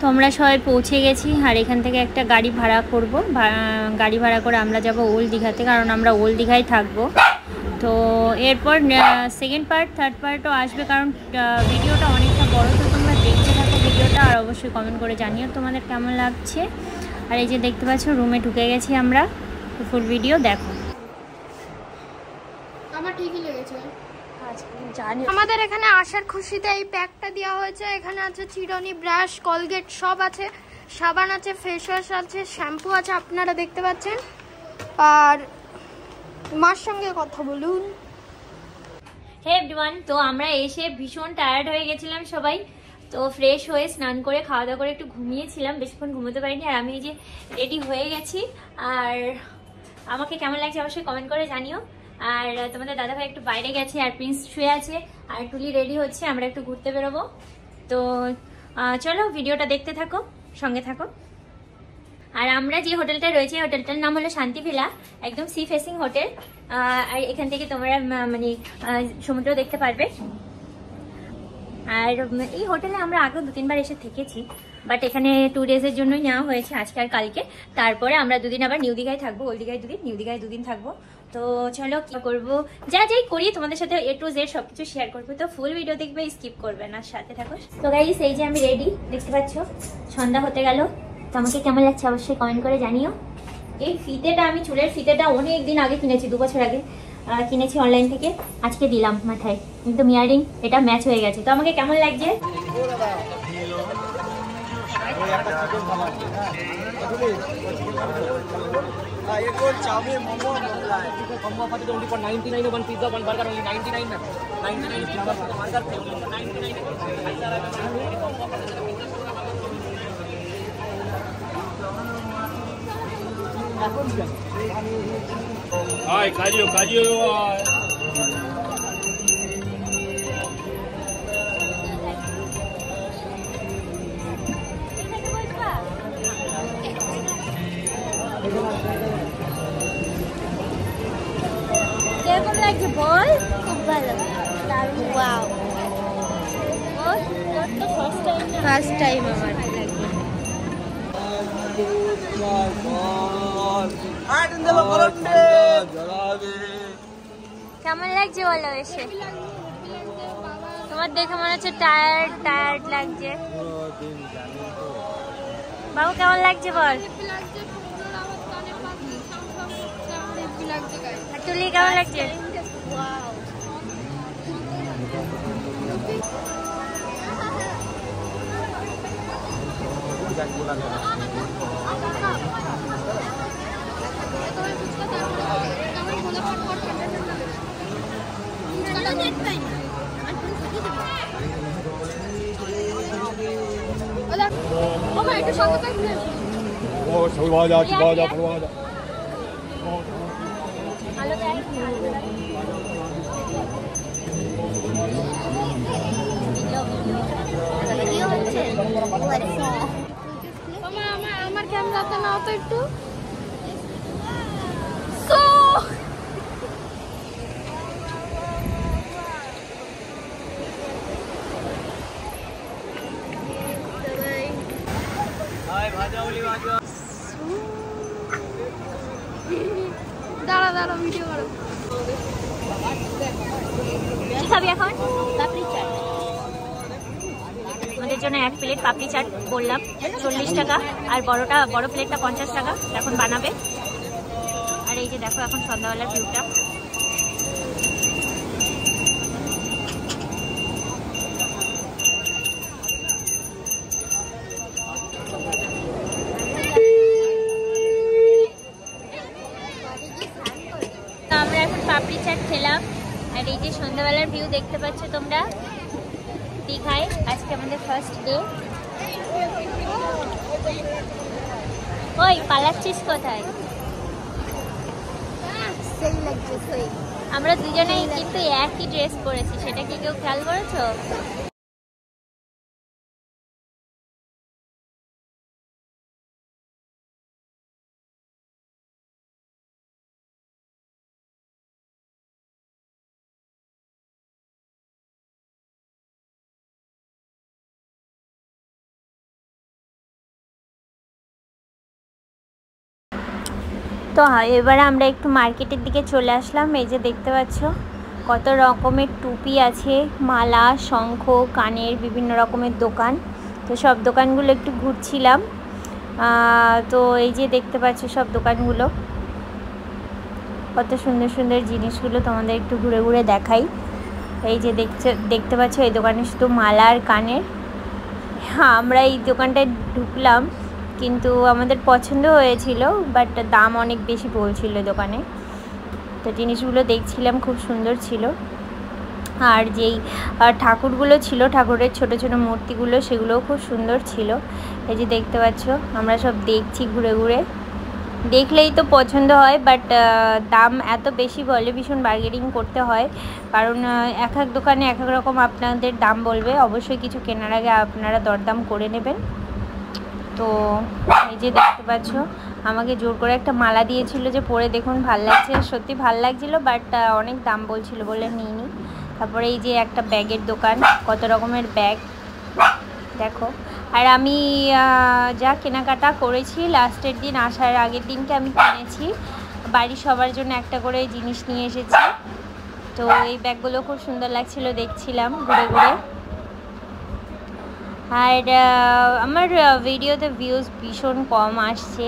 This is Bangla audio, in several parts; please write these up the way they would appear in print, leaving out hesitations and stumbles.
তো আমরা সবাই পৌঁছে গেছি আর এখান থেকে একটা গাড়ি ভাড়া করব। গাড়ি ভাড়া করে আমরা যাব ওল্ড দীঘাতে, কারণ আমরা ওল্ড দীঘায় থাকবো। তো এরপর সেকেন্ড পার্ট থার্ড পার্টও আসবে, কারণ ভিডিওটা অনেকটা বড়। তো তোমরা দেখতে থাকো ভিডিওটা, আর অবশ্যই কমেন্ট করে জানিও তোমাদের কেমন লাগছে। আর এই যে দেখতে পাচ্ছ রুমে ঢুকে গেছি আমরা, তো ফুল ভিডিও দেখো। আমার ঠিকই লেগেছে। আমাদের এখানে আসার খুশিতে এই প্যাকটা দেওয়া হয়েছে। এখানে আছে চিরুনি, ব্রাশ, কলগেট সব আছে, সাবান আছে, ফেস ওয়াশ আছে, শ্যাম্পু আছে, আপনারা দেখতে পাচ্ছেন। আর মার সঙ্গে কথা বলুন। হে এভরিওয়ান, তো আমরা এসে ভীষণ টায়ার্ড হয়ে গেছিলাম সবাই। তো ফ্রেশ হয়ে স্নান করে খাওয়া দাওয়া করে একটু ঘুমিয়েছিলাম, বেশিক্ষণ ঘুমোতে পারিনি। আর আমি এই যে রেডি হয়ে গেছি, আর আমাকে কেমন লাগছে অবশ্যই কমেন্ট করে জানিও। আর তোমাদের দাদাভাই একটু বাইরে গেছে, আর প্রিন্স শুয়ে আছে, আর টুলি রেডি হচ্ছে, আমরা একটু ঘুরতে বেরোবো। তো চলো ভিডিওটা দেখতে থাকো, সঙ্গে থাকো। আর আমরা যে হোটেলটা রয়েছে, হোটেলটার নাম হলো শান্তি ভিলা, একদম সি ফেসিং হোটেল। আর এখান থেকে তোমরা মানে সমুদ্র দেখতে পারবে। আর এই হোটেলে আমরা আগেও 2-3 বার এসে থেকেছি, বাট এখানে 2 ডেজের জন্যই নেওয়া হয়েছে, আজকে আর কালকে। তারপরে আমরা 2 দিন আবার নিউ দীঘায় থাকবো, ওল্ড দীঘায় 2 দিন, নিউ দীঘায় 2 দিন থাকবো। তো চলো কি করবো, যাই করি তোমাদের সাথে A to Z সবকিছু শেয়ার করবো। তো ফুল ভিডিও দেখবে, স্কিপ করবে না, সাথে থাকো। তো গাইস এই যে আমি রেডি, দেখতে পাচ্ছ সন্ধ্যা হতে গেল। তো আমাকে কেমন লাগছে অবশ্যই কমেন্ট করে জানিও। এই ফিতেটা, আমি চুলের ফিতেটা অনেক দিন আগে কিনেছি, 2 বছর আগে কিনেছি অনলাইন থেকে, আজকে দিলাম মাথায়, কিন্তু ইয়ারিং এটা ম্যাচ হয়ে গেছে। তো আমাকে কেমন লাগছে? Ay, cayó. কেমন লাগছে বল? খুব ভালো, দারুণ। ওয়াও, তোর তো ফার্স্ট টাইম না? ফার্স্ট টাইম আমার। কেমন লাগছে বলো এসে? তোমার দেখে মনে হচ্ছে টায়ার্ড লাগছে। বাবু কেমন লাগছে বল? তুলি কেমন লাগছে? আমার ক্যামেরাতে নাও তো একটু। দাঁড়া ভিডিও করো। কি খাবি এখন? পাপড়ি চাট। আমাদের জন্য 1 প্লেট পাপড়ি চাট বললাম 40 টাকা, আর বড় প্লেটটা 50 টাকা। এখন বানাবে। আর এই যে দেখো এখন সন্ধ্যাবেলার ভিউটা। আমরা এখন পাপড়ি চাট খেলাম, আর এই যে সন্ধ্যাবেলার ভিউ দেখতে পাচ্ছ তোমরা দীঘায়। আজকে আমাদের ফার্স্ট ডে। ওই পালাচ্ছিস কোথায়? আমরা দুজনেই কিন্তু একই ড্রেস পরেছি, সেটা কি কেউ খেয়াল করেছো? তো এবারে আমরা একটু মার্কেটের দিকে চলে আসলাম। এই যে দেখতে পাচ্ছ কত রকমের টুপি আছে, মালা, শঙ্খ, কানের বিভিন্ন রকমের দোকান। তো সব দোকানগুলো একটু ঘুরছিলাম। তো এই যে দেখতে পাচ্ছ সব দোকানগুলো, কত সুন্দর সুন্দর জিনিসগুলো তোমাদের একটু ঘুরে ঘুরে দেখাই। এই যে দেখতে পাচ্ছ এই দোকানে শুধু মালা আর কানের। আমরা এই দোকানটায় ঢুকলাম, কিন্তু আমাদের পছন্দ হয়েছিল, বাট দাম অনেক বেশি বলছিল দোকানে। তো জিনিসগুলো দেখছিলাম, খুব সুন্দর ছিল। আর যেই ঠাকুরগুলো ছিল, ঠাকুরের ছোট ছোট মূর্তিগুলো, সেগুলোও খুব সুন্দর ছিল। এই যে দেখতে পাচ্ছ আমরা সব দেখছি ঘুরে ঘুরে, দেখলেই তো পছন্দ হয়, বাট দাম এত বেশি বলে, ভীষণ বার্গেনিং করতে হয়। কারণ এক এক দোকানে এক এক রকম আপনাদের দাম বলবে। অবশ্যই কিছু কেনার আগে আপনারা দরদাম করে নেবেন। তো এই যে দেখতে পাচ্ছ আমাকে জোর করে একটা মালা দিয়েছিল যে পরে দেখুন ভাল লাগছে, সত্যি ভাল লাগছিল, বাট অনেক দাম বলছিল বলে নিইনি। তারপরে এই যে একটা ব্যাগের দোকান, কত রকমের ব্যাগ দেখো। আর আমি যা কেনাকাটা করেছি লাস্টের দিন, আসার আগের দিনকে আমি কিনেছি, বাড়ির সবার জন্য একটা করে জিনিস নিয়ে এসেছি। তো এই ব্যাগগুলো খুব সুন্দর লাগছিল, দেখছিলাম ঘুরে ঘুরে। আর আমার ভিডিওতে ভিউজ ভীষণ কম আসছে।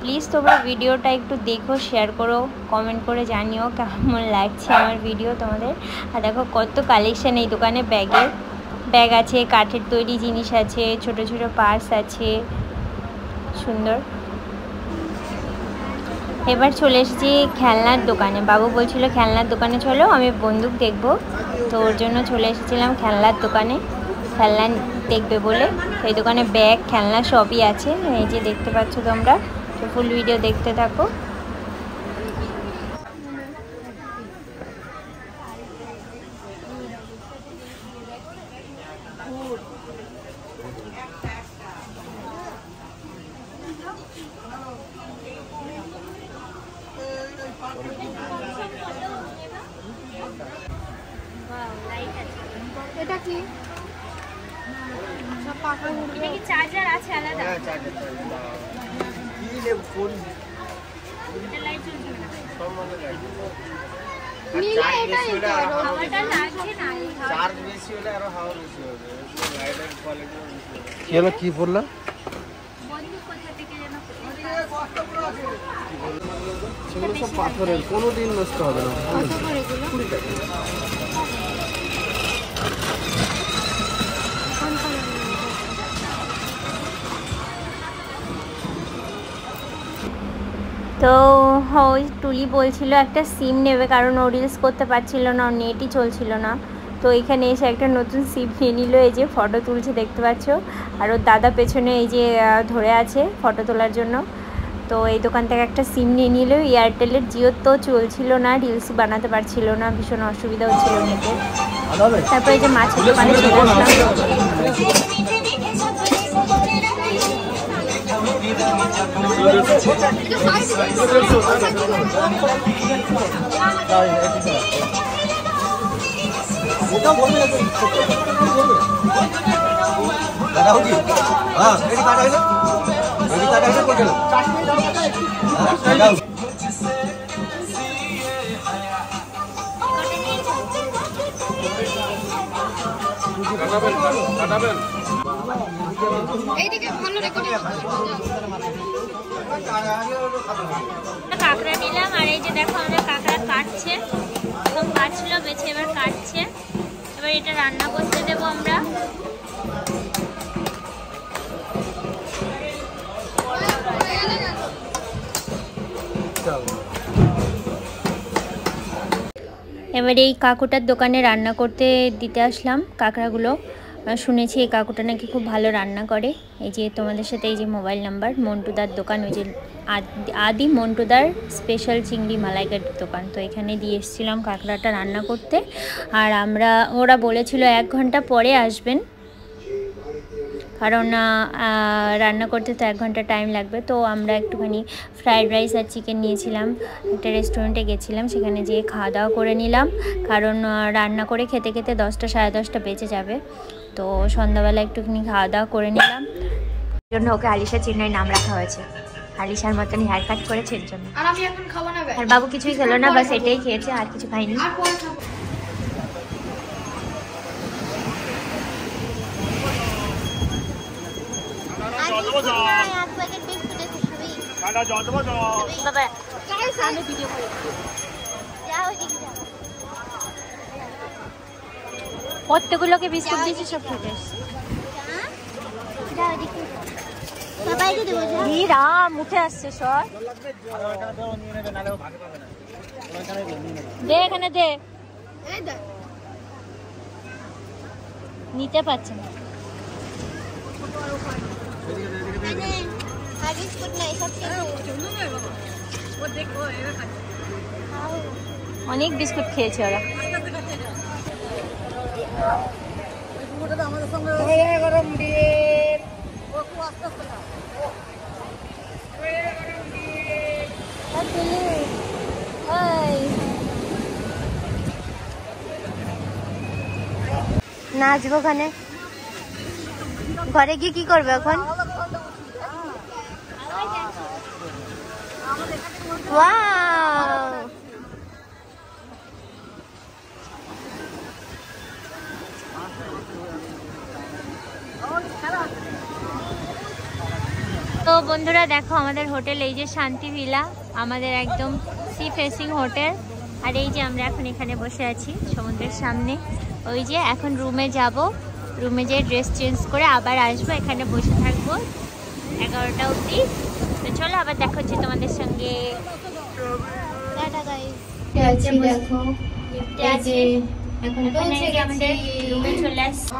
প্লিজ তোমরা ভিডিওটা একটু দেখো, শেয়ার করো, কমেন্ট করে জানিও কেমন লাগছে আমার ভিডিও তোমাদের। আর দেখো কত কালেকশান এই দোকানে ব্যাগের, ব্যাগ আছে, কাঠের তৈরি জিনিস আছে, ছোট ছোট পার্স আছে, সুন্দর। এবার চলে এসেছি খেলনার দোকানে। বাবু বলছিল খেলনার দোকানে চলো, আমি বন্দুক দেখবো, তো ওর জন্য চলে এসেছিলাম খেলনার দোকানে, খেলনা দেখবে বলে। এই দোকানে ব্যাগ, খেলনা সবই আছে। এই যে দেখতে পাচ্ছ তোমরা, তো ফুল ভিডিও দেখতে থাকো। এটা কি সব পাকা মুরগি? এটা কি চার্জার আছে আলাদা? হ্যাঁ, চার্জার কি নেব ফোন? এটা লাইট জ্বলছে না, নিলে এটাই তো হাওয়াটা লাগছে না। চার্জ বেশি হলে আরো হাওয়া বেশি হবে, লাইটের কোয়ালিটি বেশি হবে। কি হলো, কি বললা? বন্দুক কোথা থেকে যেন সেগুলো সব পাথরের, কোনোদিন নষ্ট হবে না। কত করে এগুলো? 20 টাকা। তো ওই টুলি বলছিল একটা সিম নেবে, কারণ ও রিলস করতে পারছিল না, ওর নেটই চলছিল না। তো এখানে এসে একটা নতুন সিম নিয়ে নিল। এই যে ফটো তুলছে দেখতে পাচ্ছ, আর ওর দাদা পেছনে এই যে ধরে আছে ফটো তোলার জন্য। তো এই দোকান থেকে একটা সিম নিয়ে নিল এয়ারটেলের। জিওর তো চলছিল না, রিলস বানাতে পারছিল না, ভীষণ অসুবিধা হচ্ছিল নেটে। তারপরে এই যে মাছের দোকানে চলে আসলাম। এইদিকে ভালো রেকর্ডিং কাঁকড়া নিলাম, আর এই যে দেখো আমাদের কাঁকড়া কাটছে, প্রথম কাটছিল, বেছে এবার কাটছে। এবার এটা রান্না করতে দেবো আমরা। এবার এই কাকুটার দোকানে রান্না করতে দিতে আসলাম কাঁকড়াগুলো। শুনেছি এই কাকুটা নাকি খুব ভালো রান্না করে। এই যে তোমাদের সাথে এই যে মোবাইল নাম্বার, মন্টুদার দোকান, ওই যে আদি মন্টুদার স্পেশাল চিংড়ি মালাইকারির দোকান। তো এখানে দিয়ে এসেছিলাম কাঁকড়াটা রান্না করতে। আর ওরা বলেছিল 1 ঘন্টা পরে আসবেন, কারণ রান্না করতে তো 1 ঘন্টা টাইম লাগবে। তো আমরা একটুখানি ফ্রাইড রাইস আর চিকেন নিয়েছিলাম, একটা রেস্টুরেন্টে গেছিলাম, সেখানে যেয়ে খাওয়া দাওয়া করে নিলাম। কারণ রান্না করে খেতে খেতে 10টা সাড়ে 10টা বেজে যাবে। তো সন্ধ্যাবেলা একটুখানি খাওয়া দাওয়া করে নিলাম, জন্য ওকে আলিশা চেন্নাই নাম রাখা হয়েছে। আলিশার মতনই হেয়ার কাট করেছে এর জন্য। আর আমি এখন খাবো না, আর বাবু কিছুই খেলো না, বাস এটাই খেয়েছে, আর কিছু খাইনি। আর পরে খাবো। বাবা আমি ভিডিও করি। কতগুলোকে বিস্কুট দিয়েছি, সব খেতে এসছে। মুখে আসছে সব। দে এখানে দে, নিতে পারছে না। অনেক বিস্কুট খেয়েছে ওরা। নাচবো ওখানে, ঘরে গিয়ে কি করবে এখন? ওয়াও, তো বন্ধুরা দেখো আমাদের হোটেল, এই যে শান্তি ভিলা, আমাদের একদম সি ফেসিং হোটেল। আর এই যে আমরা এখন এখানে বসে আছি সমুদ্রের সামনে। ওই যে এখন রুমে যাব, রুমে যেয়ে ড্রেস চেঞ্জ করে আবার আসবো, এখানে বসে থাকবো 11টা অবধি। তো চলো আবার দেখা হচ্ছে তোমাদের সঙ্গে। দেখো এখন আমাদের রুমে চলে আসছি।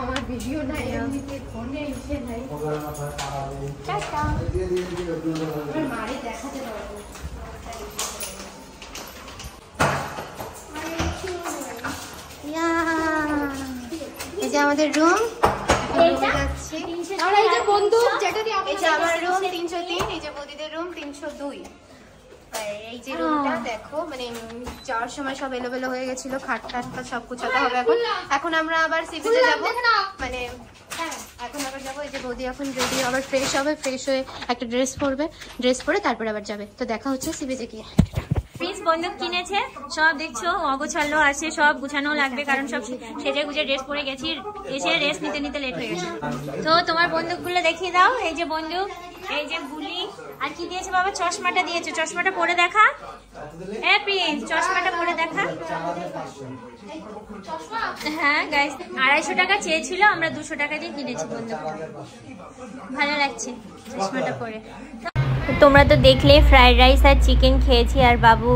এই যে আমাদের রুম, আর এই যে বন্দুক যেটা দিয়ে এই যে আমার রুম 303, এই যে বৌদিদের রুম 302। এই যে রুমটা দেখো, মানে যাওয়ার সময় সব এলোমেলো হয়ে গেছিল, খাট টাট সব গুছাতে হবে এখন। এখন আমরা আবার সি বিচে যাবো, মানে হ্যাঁ এখন আবার যাবো। এই যে বৌদি এখন রেডি, আবার ফ্রেশ হবে, ফ্রেশ হয়ে একটা ড্রেস পরবে, ড্রেস পরে তারপর আবার যাবে। তো দেখা হচ্ছে সি বিচে গিয়ে। প্রিন্স বন্দুক কিনেছে, সব দেখছো অগোছালো আছে, সব গুছানো লাগবে, কারণ সব সেজে গুজে ড্রেস পরে গেছি, এসে রেস্ট নিতে নিতে লেট হয়ে গেছে। তো তোমার বন্দুকগুলো দেখিয়ে দাও। এই যে বন্দুক, এই যে গুলি, আর কি দিয়েছে বাবা? চশমাটা দিয়েছে, চশমাটা পরে দেখা। হ্যাঁ প্রিন্স, চশমাটা পরে দেখা। হ্যাঁ গাইস, 250 টাকা চেয়েছিল, আমরা 200 টাকা দিয়ে কিনেছি বন্দুক। ভালো লাগছে চশমাটা পরে। তোমরা তো দেখলে ফ্রাইড রাইস আর চিকেন খেয়েছি, আর বাবু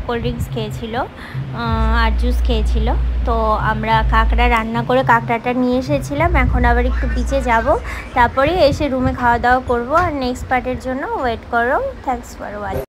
কোল্ড ড্রিঙ্কস খেয়েছিল আর জুস খেয়েছিল। তো আমরা কাঁকড়া রান্না করে কাঁকড়াটা নিয়ে এসেছিলাম, এখন আবার একটু বিচে যাব, তারপরে এসে রুমে খাওয়া দাওয়া করবো। আর নেক্সট পার্টের জন্য ওয়েট করো। Thanks for watching.